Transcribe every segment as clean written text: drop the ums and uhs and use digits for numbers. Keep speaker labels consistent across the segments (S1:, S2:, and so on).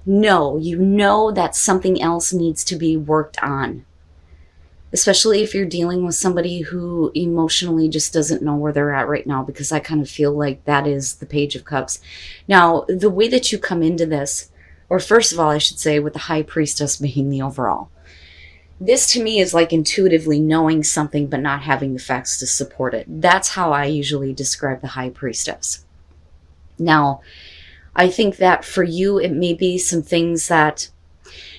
S1: No, you know that something else needs to be worked on, especially if you're dealing with somebody who emotionally just doesn't know where they're at right now, because I kind of feel like that is the Page of Cups. Now, the way that you come into this, or first of all, I should say, with the High Priestess being the overall, this to me is like intuitively knowing something but not having the facts to support it. That's how I usually describe the High Priestess. Now, I think that for you, it may be some things that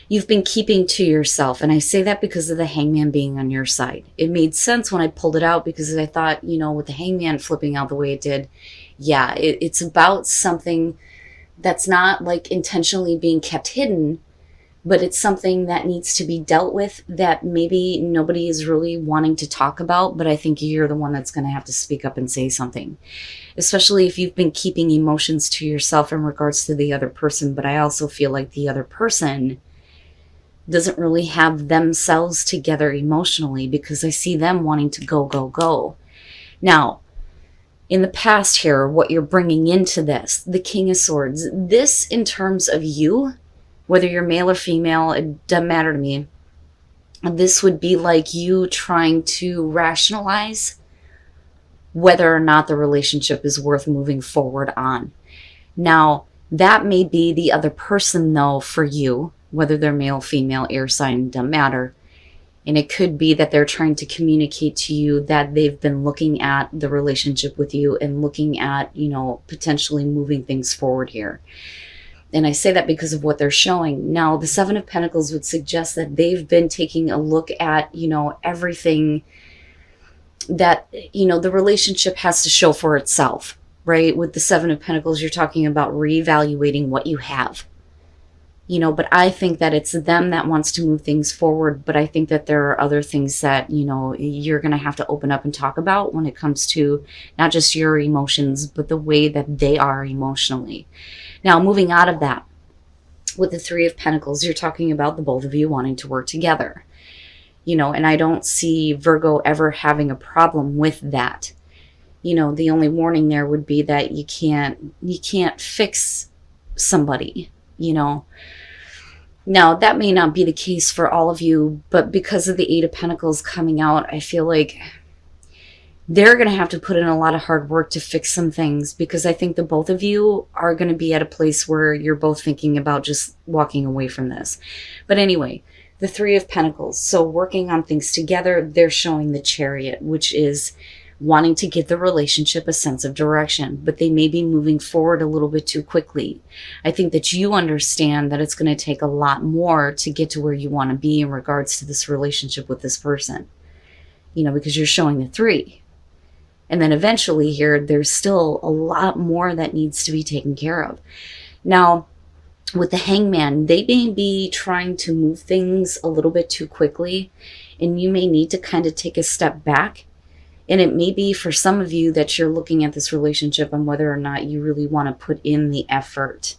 S1: you've been keeping to yourself. And I say that because of the Hangman being on your side. It made sense when I pulled it out, because I thought, with the Hangman flipping out the way it did, yeah, it's about something that's not like intentionally being kept hidden, but it's something that needs to be dealt with that maybe nobody is really wanting to talk about. But I think you're the one that's going to have to speak up and say something, especially if you've been keeping emotions to yourself in regards to the other person. But I also feel like the other person doesn't really have themselves together emotionally, because I see them wanting to go, go, go. Now, in the past here, what you're bringing into this, the King of Swords, this in terms of you, whether you're male or female, it doesn't matter to me. This would be like you trying to rationalize whether or not the relationship is worth moving forward on. Now, that may be the other person, though, for you, whether they're male, female, air sign, doesn't matter. And it could be that they're trying to communicate to you that they've been looking at the relationship with you and looking at, potentially moving things forward here. And I say that because of what they're showing. Now, the Seven of Pentacles would suggest that they've been taking a look at, everything that, the relationship has to show for itself, right? With the Seven of Pentacles, you're talking about reevaluating what you have. But I think that it's them that wants to move things forward. But I think that there are other things that, you're going to have to open up and talk about when it comes to not just your emotions, but the way that they are emotionally. Now, moving out of that, with the Three of Pentacles, you're talking about the both of you wanting to work together. And I don't see Virgo ever having a problem with that. The only warning there would be that you can't fix somebody, Now, that may not be the case for all of you, but because of the Eight of Pentacles coming out, I feel like they're going to have to put in a lot of hard work to fix some things, because I think the both of you are going to be at a place where you're both thinking about just walking away from this. But anyway, the Three of Pentacles. So working on things together, they're showing the Chariot, which is wanting to give the relationship a sense of direction, but they may be moving forward a little bit too quickly. I think that you understand that it's going to take a lot more to get to where you want to be in regards to this relationship with this person, because you're showing the Three. And then eventually here, there's still a lot more that needs to be taken care of. Now, with the Hangman, they may be trying to move things a little bit too quickly, and you may need to kind of take a step back. And it may be for some of you that you're looking at this relationship and whether or not you really want to put in the effort.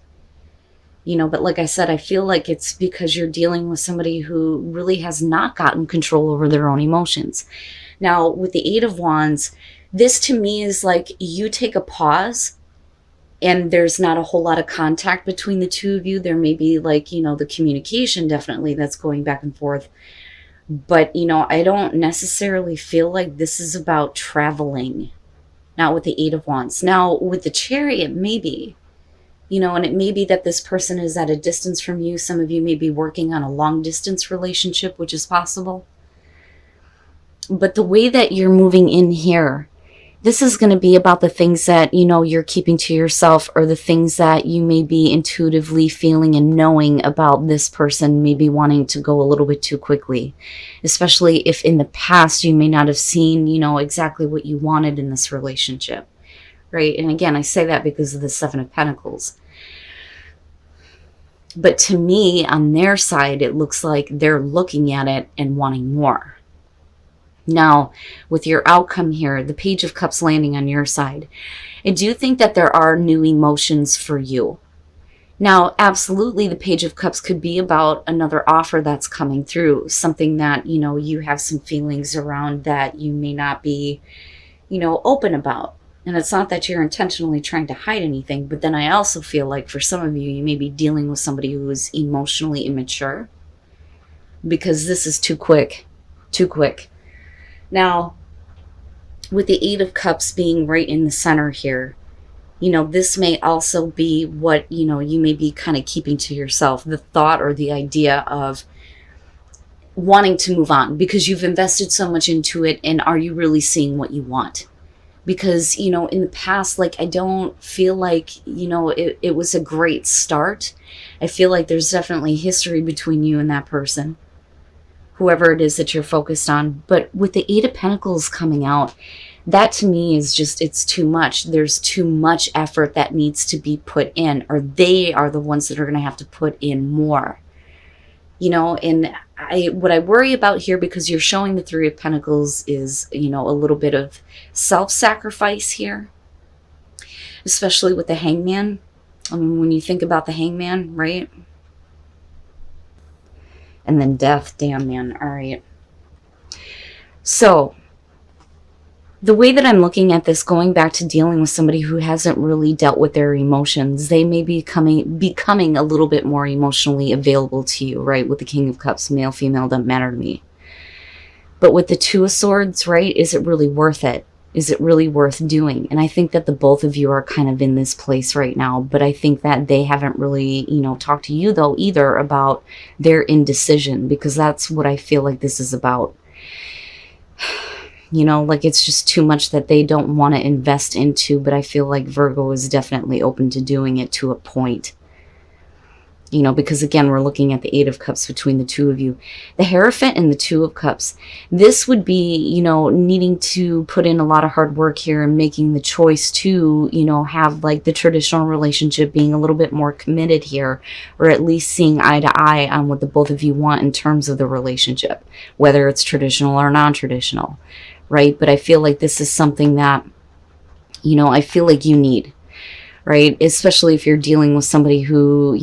S1: But like I said, I feel like it's because you're dealing with somebody who really has not gotten control over their own emotions. Now, with the Eight of Wands, this to me is like you take a pause and there's not a whole lot of contact between the two of you. There may be like, the communication definitely that's going back and forth. But, I don't necessarily feel like this is about traveling. Not with the Eight of Wands. Now, with the Chariot, maybe. And it may be that this person is at a distance from you. Some of you may be working on a long distance relationship, which is possible. But the way that you're moving in here, this is going to be about the things that, you're keeping to yourself, or the things that you may be intuitively feeling and knowing about this person, maybe wanting to go a little bit too quickly, especially if in the past you may not have seen, exactly what you wanted in this relationship, right? And again, I say that because of the Seven of Pentacles. But to me, on their side, it looks like they're looking at it and wanting more. Now, with your outcome here, the Page of Cups landing on your side, I do think that there are new emotions for you. Now, absolutely, the Page of Cups could be about another offer that's coming through, something that, you have some feelings around that you may not be, open about. And it's not that you're intentionally trying to hide anything, but then I also feel like for some of you, you may be dealing with somebody who is emotionally immature, because this is too quick, too quick. Now, with the Eight of Cups being right in the center here, this may also be what, you may be kind of keeping to yourself, the thought or the idea of wanting to move on because you've invested so much into it. And are you really seeing what you want? Because, in the past, like, I don't feel like, it was a great start. I feel like there's definitely history between you and that person, whoever it is that you're focused on. But with the Eight of Pentacles coming out, that to me is just, it's too much. There's too much effort that needs to be put in, or they are the ones that are going to have to put in more. And what I worry about here, because you're showing the Three of Pentacles, is, a little bit of self-sacrifice here, especially with the Hangman. I mean, when you think about the Hangman, right? And then Death, damn, man. All right. So the way that I'm looking at this, going back to dealing with somebody who hasn't really dealt with their emotions, they may be becoming a little bit more emotionally available to you, right? With the King of Cups, male, female, doesn't matter to me. But with the Two of Swords, right, is it really worth it? Is it really worth doing? And I think that the both of you are kind of in this place right now, but I think that they haven't really, talked to you though either about their indecision, because that's what I feel like this is about. Like, it's just too much that they don't want to invest into, but I feel like Virgo is definitely open to doing it to a point. Because again, we're looking at the Eight of Cups between the two of you. The Hierophant and the Two of Cups. This would be, needing to put in a lot of hard work here and making the choice to, have like the traditional relationship, being a little bit more committed here, or at least seeing eye to eye on what the both of you want in terms of the relationship, whether it's traditional or non-traditional. Right? But I feel like this is something that, I feel like you need, right? Especially if you're dealing with somebody who,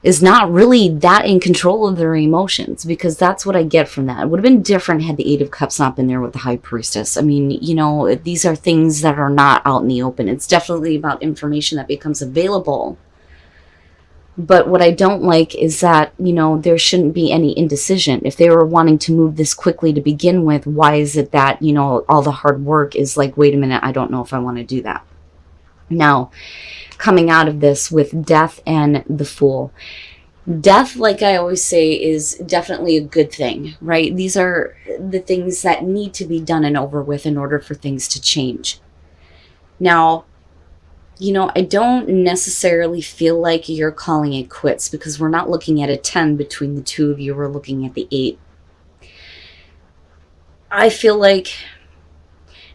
S1: is not really that in control of their emotions, because that's what I get from that. It would have been different had the Eight of Cups not been there with the High Priestess. I mean, these are things that are not out in the open. It's definitely about information that becomes available. But what I don't like is that, there shouldn't be any indecision. If they were wanting to move this quickly to begin with, why is it that, all the hard work is like, wait a minute, I don't know if I want to do that. Now, coming out of this with Death and the Fool. Death, like I always say, is definitely a good thing, right? These are the things that need to be done and over with in order for things to change. Now, I don't necessarily feel like you're calling it quits, because we're not looking at a 10 between the two of you. We're looking at the 8. I feel like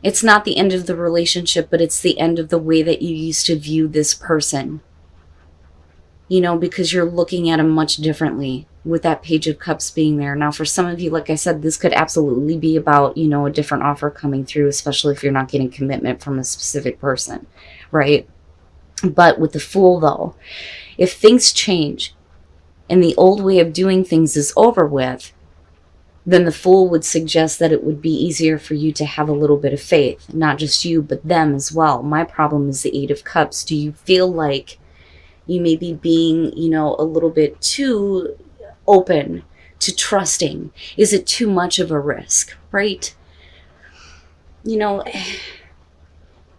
S1: it's not the end of the relationship, but it's the end of the way that you used to view this person. Because you're looking at them much differently with that Page of Cups being there. Now, for some of you, like I said, this could absolutely be about, a different offer coming through, especially if you're not getting commitment from a specific person, right? But with the Fool, though, if things change and the old way of doing things is over with, then the Fool would suggest that it would be easier for you to have a little bit of faith. Not just you, but them as well. My problem is the Eight of Cups. Do you feel like you may be being, a little bit too open to trusting? Is it too much of a risk, right?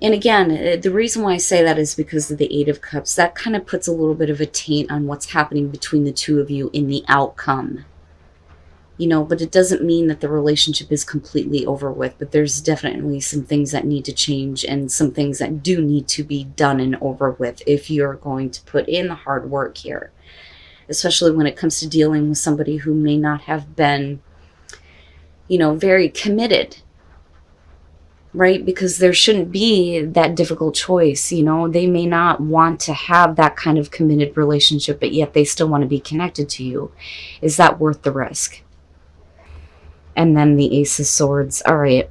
S1: And again, the reason why I say that is because of the Eight of Cups. That kind of puts a little bit of a taint on what's happening between the two of you in the outcome. But it doesn't mean that the relationship is completely over with. But there's definitely some things that need to change, and some things that do need to be done and over with if you're going to put in the hard work here. Especially when it comes to dealing with somebody who may not have been, very committed. Right? Because there shouldn't be that difficult choice. They may not want to have that kind of committed relationship, but yet they still want to be connected to you. Is that worth the risk? And then the Ace of Swords. All right.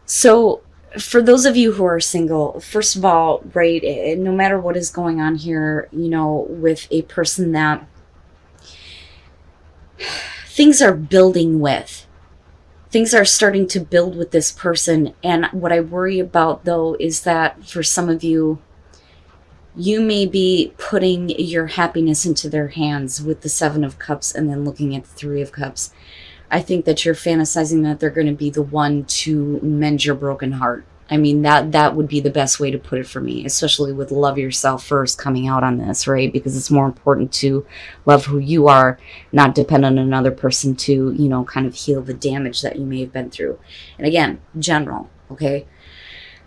S1: So for those of you who are single, first of all, right, no matter what is going on here, with a person that things are building with, Things are starting to build with this person. And what I worry about, though, is that for some of you, you may be putting your happiness into their hands with the Seven of Cups and then looking at the Three of Cups. I think that you're fantasizing that they're going to be the one to mend your broken heart. I mean, that would be the best way to put it for me, especially with love yourself first coming out on this, right? Because it's more important to love who you are, not depend on another person to, you know, kind of heal the damage that you may have been through. And again, general, okay?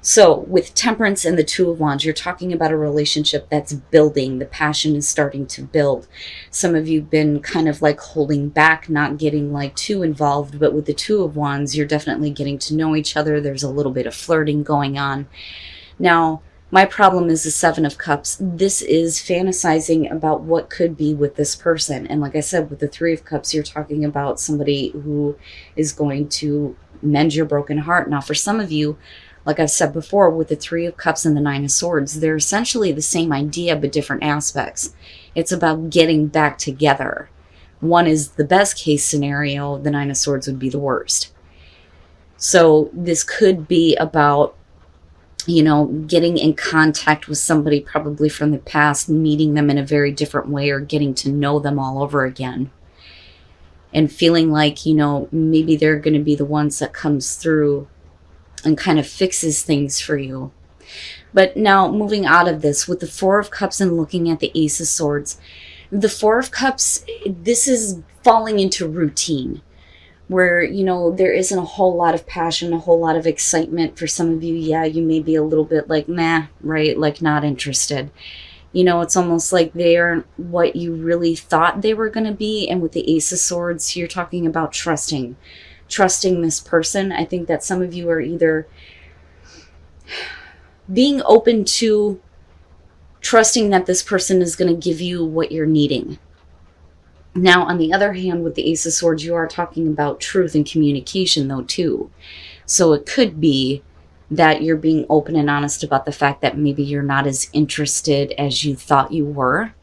S1: So with Temperance and the Two of Wands, you're talking about a relationship that's building. The passion is starting to build. Some of you've been kind of like holding back, not getting like too involved. But with the Two of Wands, you're definitely getting to know each other. There's a little bit of flirting going on. Now, my problem is the Seven of Cups. This is fantasizing about what could be with this person. And like I said, with the Three of Cups, you're talking about somebody who is going to mend your broken heart. Now, for some of you, like I've said before, with the Three of Cups and the Nine of Swords, they're essentially the same idea, but different aspects. It's about getting back together. One is the best case scenario. The Nine of Swords would be the worst. So this could be about, you know, getting in contact with somebody probably from the past, meeting them in a very different way, or getting to know them all over again. And feeling like, you know, maybe they're going to be the ones that comes through and kind of fixes things for you. But now moving out of this with the Four of Cups and looking at the Ace of Swords, the Four of Cups, this is falling into routine where, you know, there isn't a whole lot of passion, a whole lot of excitement. For some of you, yeah, you may be a little bit like, nah, right? Like not interested. You know, it's almost like they aren't what you really thought they were going to be. And with the Ace of Swords, you're talking about trusting this person. I think that some of you are either being open to trusting that this person is going to give you what you're needing. Now, on the other hand, with the Ace of Swords, you are talking about truth and communication, though, too. So it could be that you're being open and honest about the fact that maybe you're not as interested as you thought you were.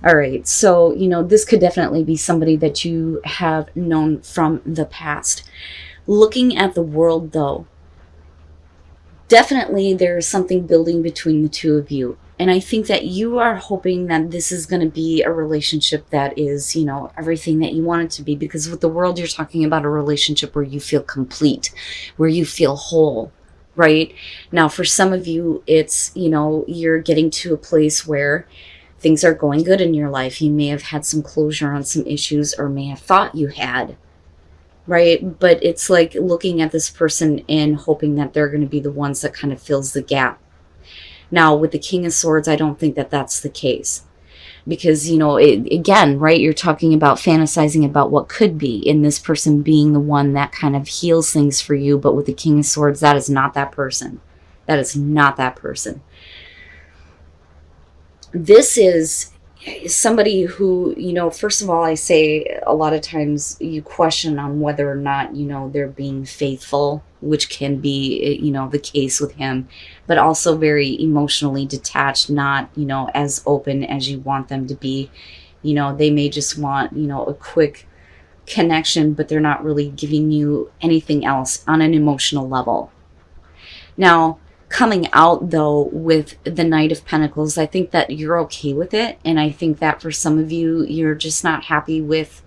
S1: All right, so, you know, this could definitely be somebody that you have known from the past. Looking at the world, though, definitely there's something building between the two of you. And I think that you are hoping that this is going to be a relationship that is, you know, everything that you want it to be. Because with the world, you're talking about a relationship where you feel complete, where you feel whole, right? Now, for some of you, it's, you know, you're getting to a place where things are going good in your life. You may have had some closure on some issues, or may have thought you had, right? But it's like looking at this person and hoping that they're going to be the ones that kind of fills the gap. Now, with the King of Swords, I don't think that that's the case. Because, you know, again, right, you're talking about fantasizing about what could be, in this person being the one that kind of heals things for you. But with the King of Swords, that is not that person. That is not that person. This is somebody who, you know, first of all, I say a lot of times you question on whether or not, you know, they're being faithful, which can be, you know, the case with him, but also very emotionally detached, not, you know, as open as you want them to be. You know, they may just want, you know, a quick connection, but they're not really giving you anything else on an emotional level. Now, coming out, though, with the Knight of Pentacles, I think that you're okay with it. And I think that for some of you, you're just not happy with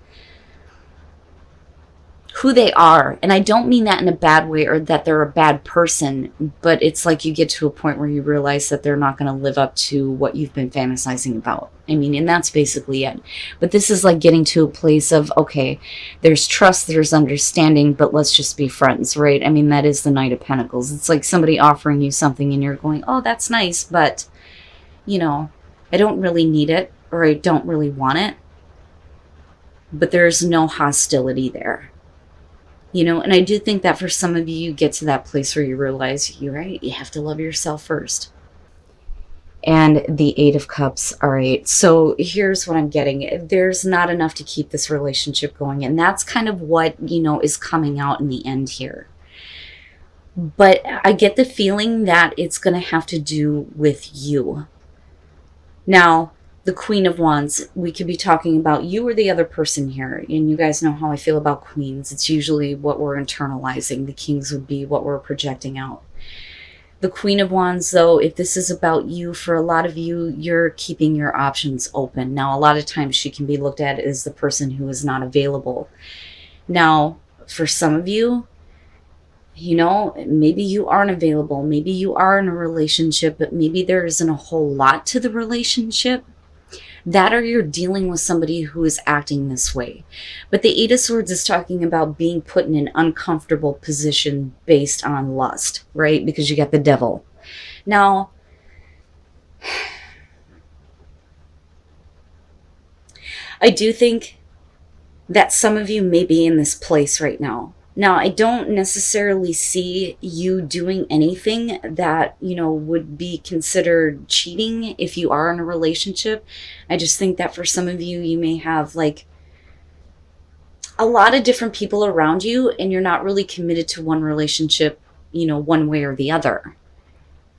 S1: who they are. And I don't mean that in a bad way or that they're a bad person, but it's like you get to a point where you realize that they're not going to live up to what you've been fantasizing about. I mean, and that's basically it. But this is like getting to a place of, okay, there's trust, there's understanding, but let's just be friends, right? I mean, that is the Knight of Pentacles. It's like somebody offering you something and you're going, oh, that's nice, but, you know, I don't really need it, or I don't really want it. But there's no hostility there. You know, and I do think that for some of you, you get to that place where you realize, you're right, you have to love yourself first. And the Eight of Cups, all right. So here's what I'm getting. There's not enough to keep this relationship going. And that's kind of what, you know, is coming out in the end here. But I get the feeling that it's going to have to do with you. Now, the Queen of Wands, we could be talking about you or the other person here. And you guys know how I feel about queens. It's usually what we're internalizing. The kings would be what we're projecting out. The Queen of Wands, though, if this is about you, for a lot of you, you're keeping your options open. Now, a lot of times she can be looked at as the person who is not available. Now, for some of you, you know, maybe you aren't available. Maybe you are in a relationship, but maybe there isn't a whole lot to the relationship. That, or you're dealing with somebody who is acting this way. But the Eight of Swords is talking about being put in an uncomfortable position based on lust, right? Because you got the Devil. Now, I do think that some of you may be in this place right now. Now, I don't necessarily see you doing anything that, you know, would be considered cheating if you are in a relationship. I just think that for some of you, you may have like a lot of different people around you and you're not really committed to one relationship, you know, one way or the other.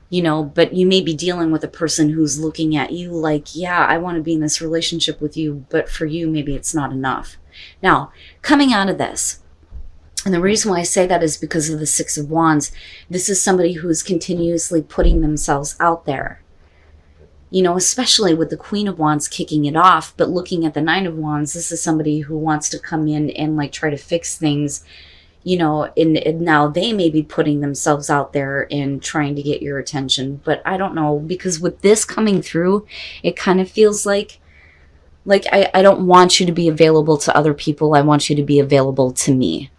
S1: You know, but you may be dealing with a person who's looking at you like, yeah, I want to be in this relationship with you, but for you, maybe it's not enough. Now, coming out of this, and the reason why I say that is because of the Six of Wands. This is somebody who's continuously putting themselves out there. You know, especially with the Queen of Wands kicking it off, but looking at the Nine of Wands, this is somebody who wants to come in and like try to fix things, you know, and now they may be putting themselves out there and trying to get your attention. But I don't know, because with this coming through, it kind of feels like I don't want you to be available to other people. I want you to be available to me.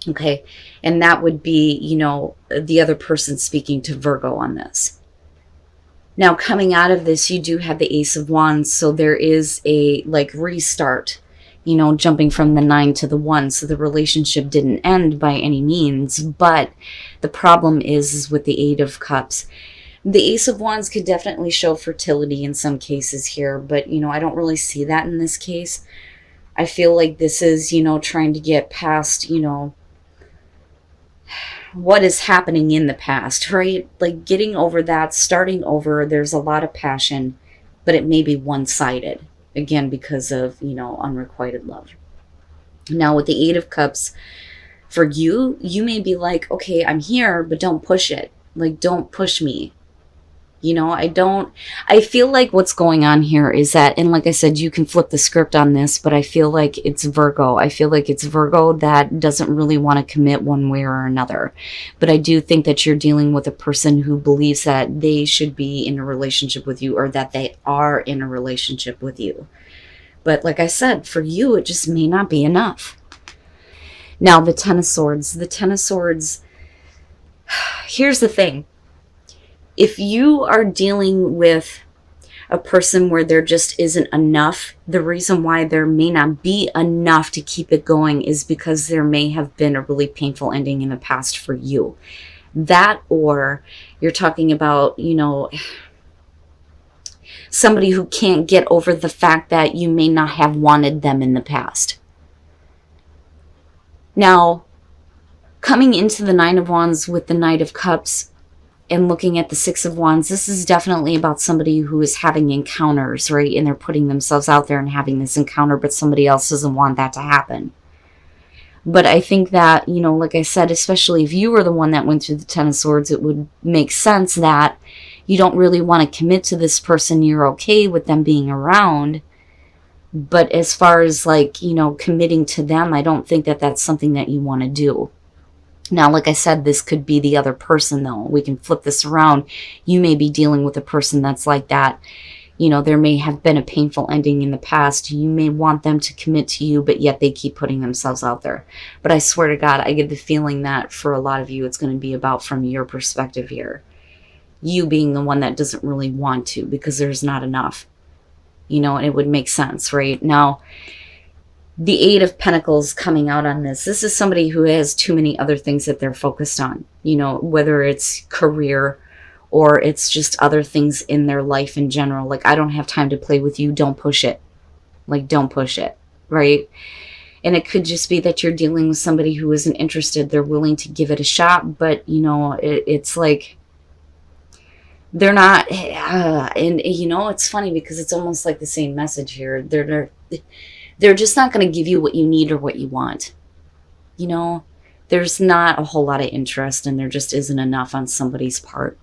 S1: Okay, and that would be, you know, the other person speaking to Virgo on this. Now, coming out of this, you do have the Ace of Wands, so there is a, like, restart, you know, jumping from the 9 to the 1, so the relationship didn't end by any means, but the problem is with the Eight of Cups. The Ace of Wands could definitely show fertility in some cases here, but, you know, I don't really see that in this case. I feel like this is, you know, trying to get past, you know, what is happening in the past, right? Like getting over that, starting over. There's a lot of passion, but it may be one-sided, again, because of, you know, unrequited love. Now with the Eight of Cups, for you, you may be like, okay, I'm here, but don't push it. Like, don't push me. You know, I feel like what's going on here is that, and like I said, you can flip the script on this, but I feel like it's Virgo. I feel like it's Virgo that doesn't really want to commit one way or another. But I do think that you're dealing with a person who believes that they should be in a relationship with you, or that they are in a relationship with you. But like I said, for you, it just may not be enough. Now, the Ten of Swords. The Ten of Swords, here's the thing. If you are dealing with a person where there just isn't enough, the reason why there may not be enough to keep it going is because there may have been a really painful ending in the past for you. That, or you're talking about, you know, somebody who can't get over the fact that you may not have wanted them in the past. Now, coming into the Nine of Wands with the Knight of Cups, and looking at the Six of Wands, this is definitely about somebody who is having encounters, right? And they're putting themselves out there and having this encounter, but somebody else doesn't want that to happen. But I think that, you know, like I said, especially if you were the one that went through the Ten of Swords, it would make sense that you don't really want to commit to this person. You're okay with them being around. But as far as, like, you know, committing to them, I don't think that that's something that you want to do. Now, like I said, this could be the other person, though. We can flip this around. You may be dealing with a person that's like that. You know, there may have been a painful ending in the past. You may want them to commit to you, but yet they keep putting themselves out there. But I swear to God, I get the feeling that for a lot of you, it's going to be about from your perspective here. You being the one that doesn't really want to because there's not enough. You know, and it would make sense, right? Now, the Eight of Pentacles coming out on this. This is somebody who has too many other things that they're focused on. You know, whether it's career or it's just other things in their life in general. Like, I don't have time to play with you. Don't push it. Like, don't push it, right? And it could just be that you're dealing with somebody who isn't interested. They're willing to give it a shot, but, you know, it's like They're not, and you know, it's funny because it's almost like the same message here. They're just not going to give you what you need or what you want. You know, there's not a whole lot of interest, and there just isn't enough on somebody's part.